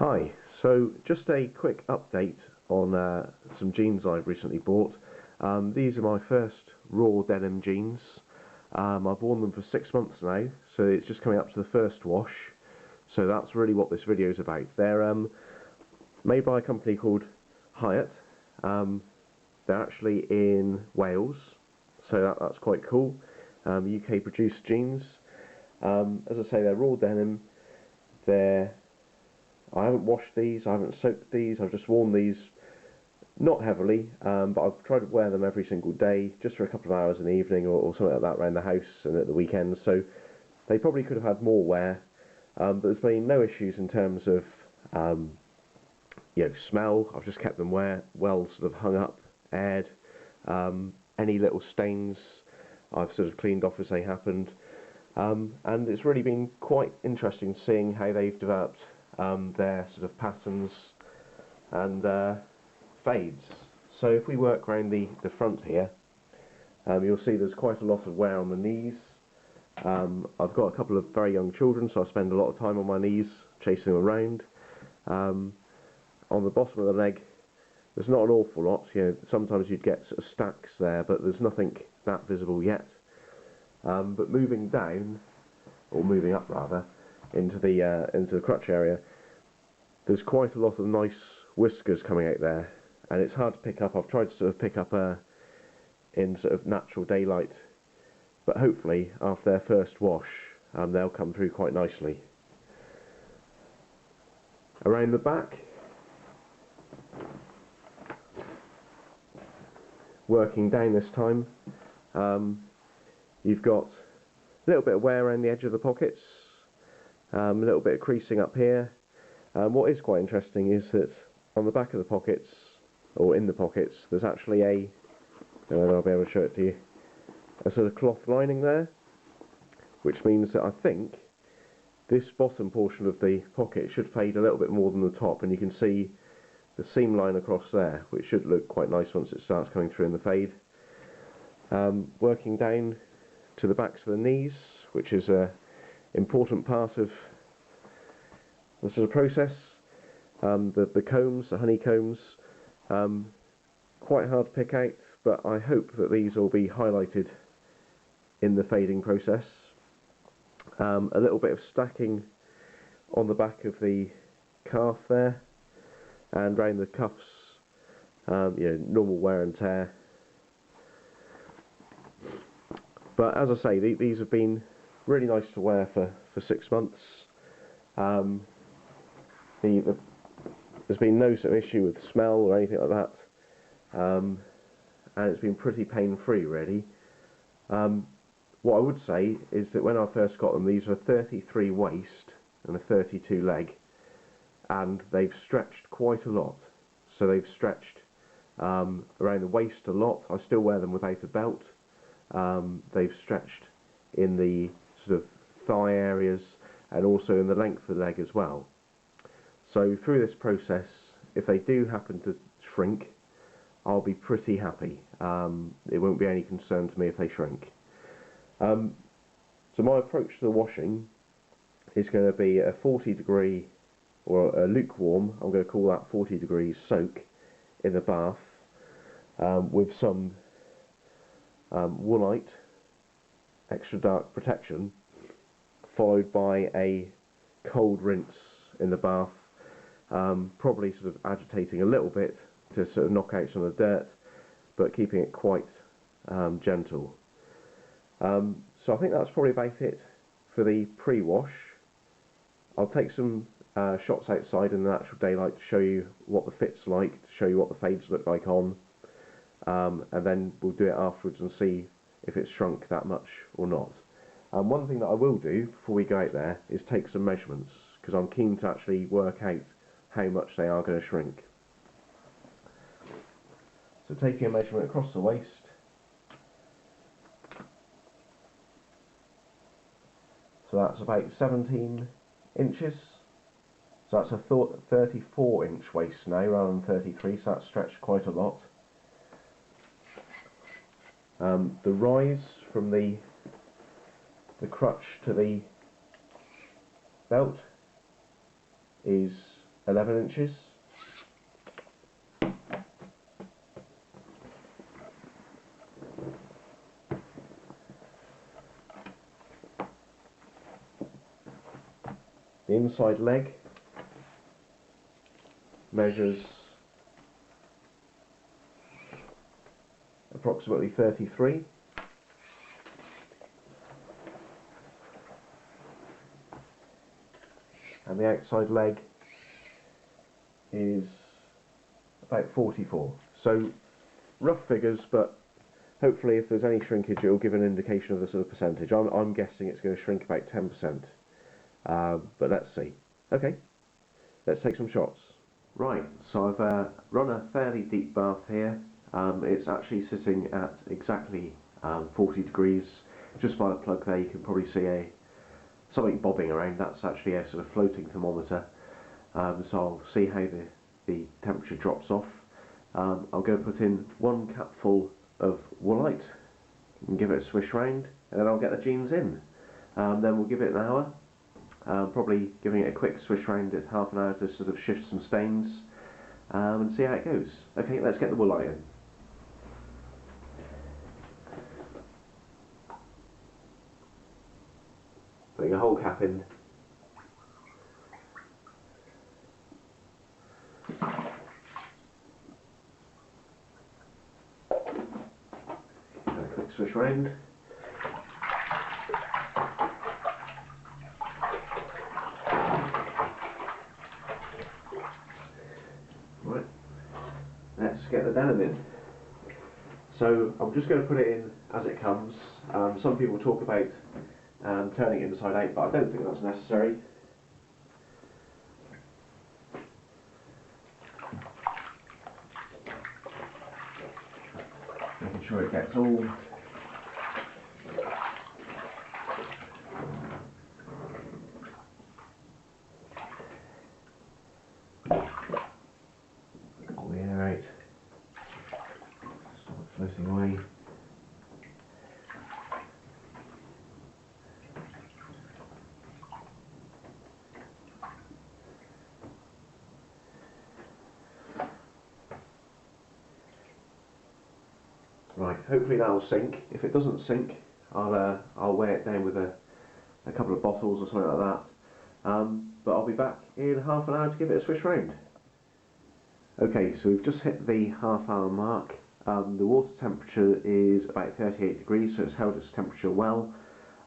Hi, so just a quick update on some jeans I've recently bought. These are my first raw denim jeans. I've worn them for 6 months now, so it's just coming up to the first wash. So that's really what this video is about. They're made by a company called HIUT. They're actually in Wales, so that's quite cool. UK produced jeans. As I say, they're raw denim. I haven't washed these, I haven't soaked these, I've just worn these not heavily, but I've tried to wear them every single day, just for a couple of hours in the evening or something like that around the house and at the weekends, so they probably could have had more wear, but there's been no issues in terms of smell. I've just kept them well sort of hung up, aired. Any little stains I've sort of cleaned off as they happened, and it's really been quite interesting seeing how they've developed their sort of patterns and fades. So if we work around the front here, you'll see there's quite a lot of wear on the knees. I've got a couple of very young children, so I spend a lot of time on my knees chasing them around. On the bottom of the leg, there's not an awful lot. Sometimes you'd get sort of stacks there, but there's nothing that visible yet. But moving down, or moving up rather, into the crotch area, there's quite a lot of nice whiskers coming out there, and it's hard to pick up. I've tried to sort of pick up in sort of natural daylight, but hopefully after their first wash they'll come through quite nicely. Around the back, working down this time, you've got a little bit of wear around the edge of the pockets, a little bit of creasing up here. What is quite interesting is that on the back of the pockets, or in the pockets, there's actually I'll be able to show it to you, a sort of cloth lining there, which means that I think this bottom portion of the pocket should fade a little bit more than the top, and you can see the seam line across there, which should look quite nice once it starts coming through in the fade. Working down to the backs of the knees, which is an important part of the sort of process. The combs, the honeycombs, quite hard to pick out, but I hope that these will be highlighted in the fading process. A little bit of stacking on the back of the calf there, and around the cuffs, normal wear and tear. But as I say, these have been really nice to wear for 6 months. There's been no sort of issue with smell or anything like that, and it's been pretty pain-free really. What I would say is that when I first got them, these were 33 waist and a 32 leg, and they've stretched quite a lot. So they've stretched around the waist a lot. I still wear them without a belt. They've stretched in the sort of thigh areas and also in the length of the leg as well. So through this process, if they do happen to shrink, I'll be pretty happy. It won't be any concern to me if they shrink. So my approach to the washing is going to be a 40-degree, or a lukewarm, I'm going to call that 40 degrees soak in the bath, with some woolite extra dark protection, followed by a cold rinse in the bath, probably sort of agitating a little bit to sort of knock out some of the dirt, but keeping it quite gentle. So I think that's probably about it for the pre-wash. I'll take some shots outside in the natural daylight to show you what the fit's like, to show you what the fades look like on, and then we'll do it afterwards and see if it's shrunk that much or not. One thing that I will do before we go out there is take some measurements, because I'm keen to actually work out how much they are going to shrink. So taking a measurement across the waist, so that's about 17 inches. So that's a 34-inch waist now rather than 33, so that's stretched quite a lot. The rise from the crutch to the belt is 11 inches. The inside leg measures approximately 33. And the outside leg is about 44. So rough figures, but hopefully if there's any shrinkage it will give an indication of the sort of percentage. I'm guessing it's going to shrink about 10%, but let's see. Okay, let's take some shots. Right, so I've run a fairly deep bath here. It's actually sitting at exactly 40 degrees. Just by the plug there you can probably see something bobbing around. That's actually a sort of floating thermometer. So I'll see how the temperature drops off. I'll go put in 1 capful of woolite and give it a swish round, and then I'll get the jeans in. Then we'll give it an hour, probably giving it a quick swish round at half an hour to sort of shift some stains, and see how it goes. Okay, let's get the woolite in. Putting a whole cap in. A quick swish round. Right, let's get the denim in. So I'm just going to put it in as it comes. Some people talk about turning it inside out, but I don't think that's necessary. Making sure it gets all the air out. Stop it floating away. Right, hopefully that will sink. If it doesn't sink, I'll weigh it down with a couple of bottles or something like that. But I'll be back in half an hour to give it a swish round. Okay, so we've just hit the half-hour mark. The water temperature is about 38 degrees, so it's held its temperature well.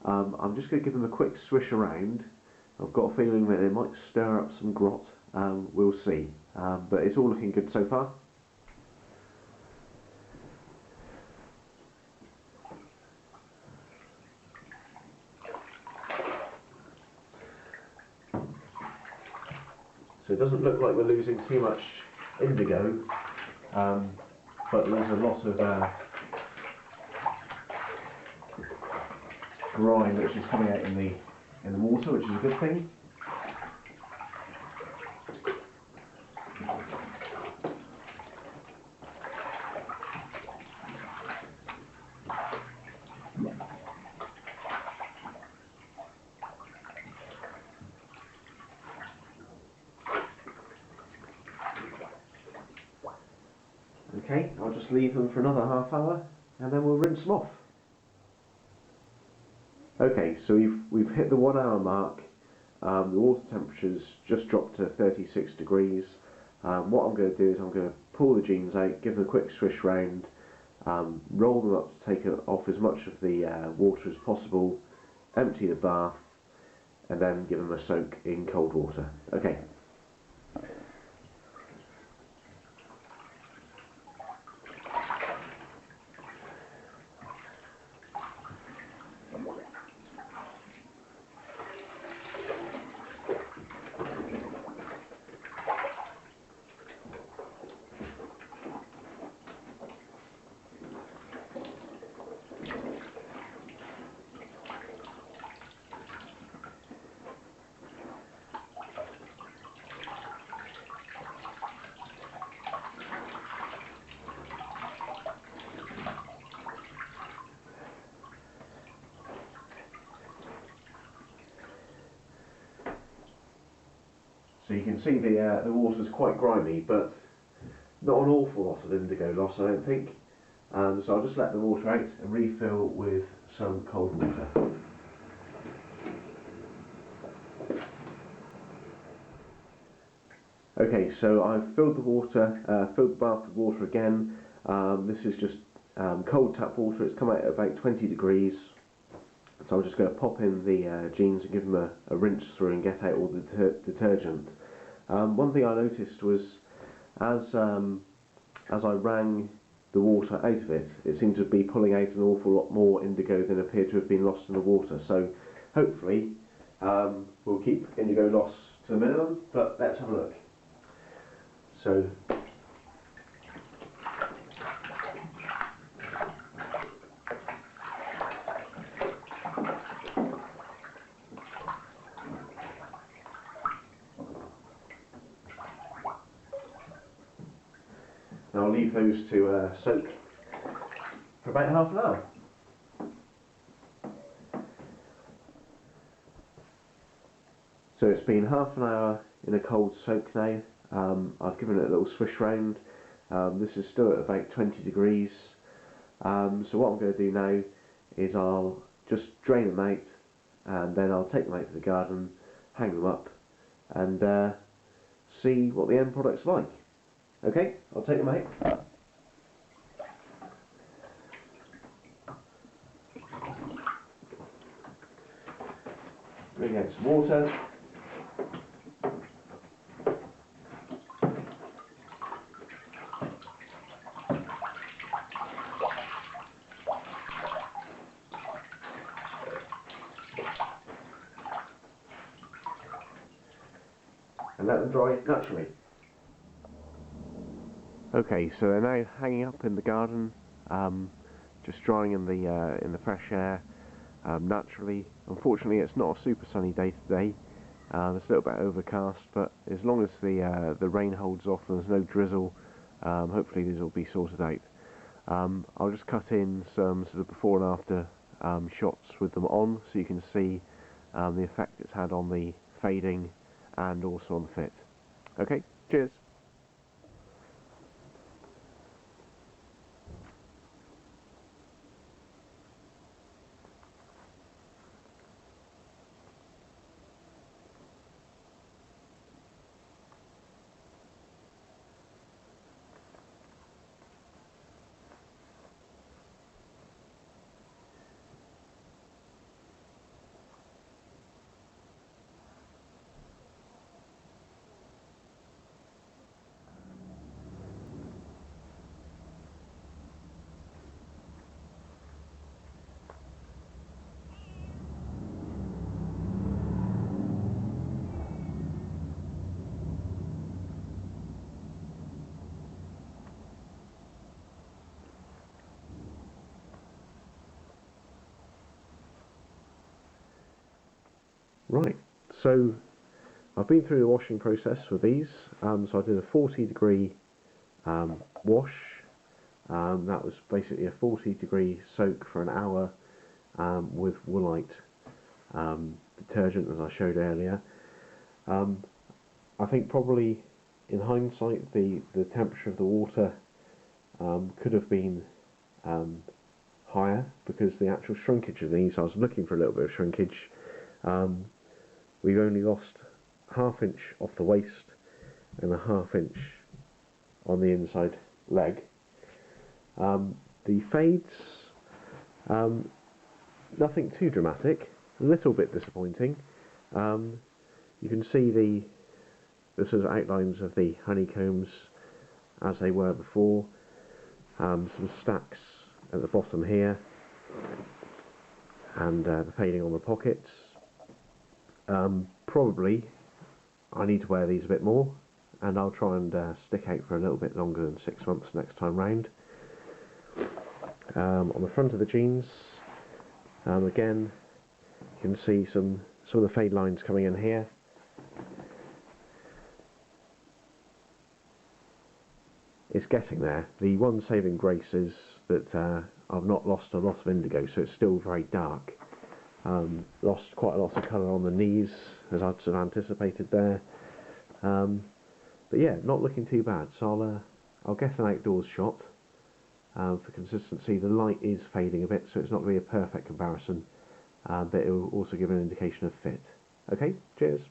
I'm just going to give them a quick swish around. I've got a feeling that it might stir up some grot. We'll see. But it's all looking good so far. So it doesn't look like we're losing too much indigo, but there's a lot of grime which is coming out in the water, which is a good thing. Okay, I'll just leave them for another half hour and then we'll rinse them off. Okay, so we've hit the 1 hour mark. The water temperature's just dropped to 36 degrees. What I'm going to do is I'm going to pull the jeans out, give them a quick swish round, roll them up to take off as much of the water as possible, empty the bath, and then give them a soak in cold water. Okay. So you can see the water's quite grimy, but not an awful lot of indigo loss, I don't think. So I'll just let the water out and refill with some cold water. Okay, so I've filled the water, filled the bath with water again. This is just cold tap water. It's come out at about 20 degrees. So I'm just going to pop in the jeans and give them a rinse through and get out all the detergent. One thing I noticed was as I wrang the water out of it, it seemed to be pulling out an awful lot more indigo than appeared to have been lost in the water. So hopefully we'll keep indigo loss to the minimum, but let's have a look. So I'll leave those to soak for about half an hour. So it's been half an hour in a cold soak now. I've given it a little swish round. This is still at about 20 degrees. So what I'm going to do now is I'll just drain them out, and then I'll take them out to the garden, hang them up, and see what the end product's like. Okay, I'll take them out. Bring out some water. And let them dry naturally. Okay, so they're now hanging up in the garden, just drying in the fresh air, naturally. Unfortunately, it's not a super sunny day today. It's a little bit overcast, but as long as the rain holds off and there's no drizzle, hopefully these will be sorted out. I'll just cut in some sort of before and after shots with them on, so you can see the effect it's had on the fading and also on the fit. Okay, cheers. Right, so I've been through the washing process with these. So I did a 40-degree wash. That was basically a 40-degree soak for an hour with woolite detergent, as I showed earlier. I think probably in hindsight the temperature of the water could have been higher, because the actual shrinkage of these, I was looking for a little bit of shrinkage. We've only lost ½ inch off the waist and a ½ inch on the inside leg. The fades, nothing too dramatic, a little bit disappointing. You can see the sort of outlines of the honeycombs as they were before, some stacks at the bottom here, and the fading on the pockets. Probably I need to wear these a bit more, and I'll try and stick out for a little bit longer than 6 months next time round. On the front of the jeans, again you can see some of the fade lines coming in here. It's getting there. The one saving grace is that I've not lost a lot of indigo, so it's still very dark. Lost quite a lot of colour on the knees, as I'd sort of anticipated there, But yeah, not looking too bad. So I'll get an outdoors shot. For consistency, the light is fading a bit, so it's not going to be a perfect comparison, but it will also give an indication of fit. Okay, cheers.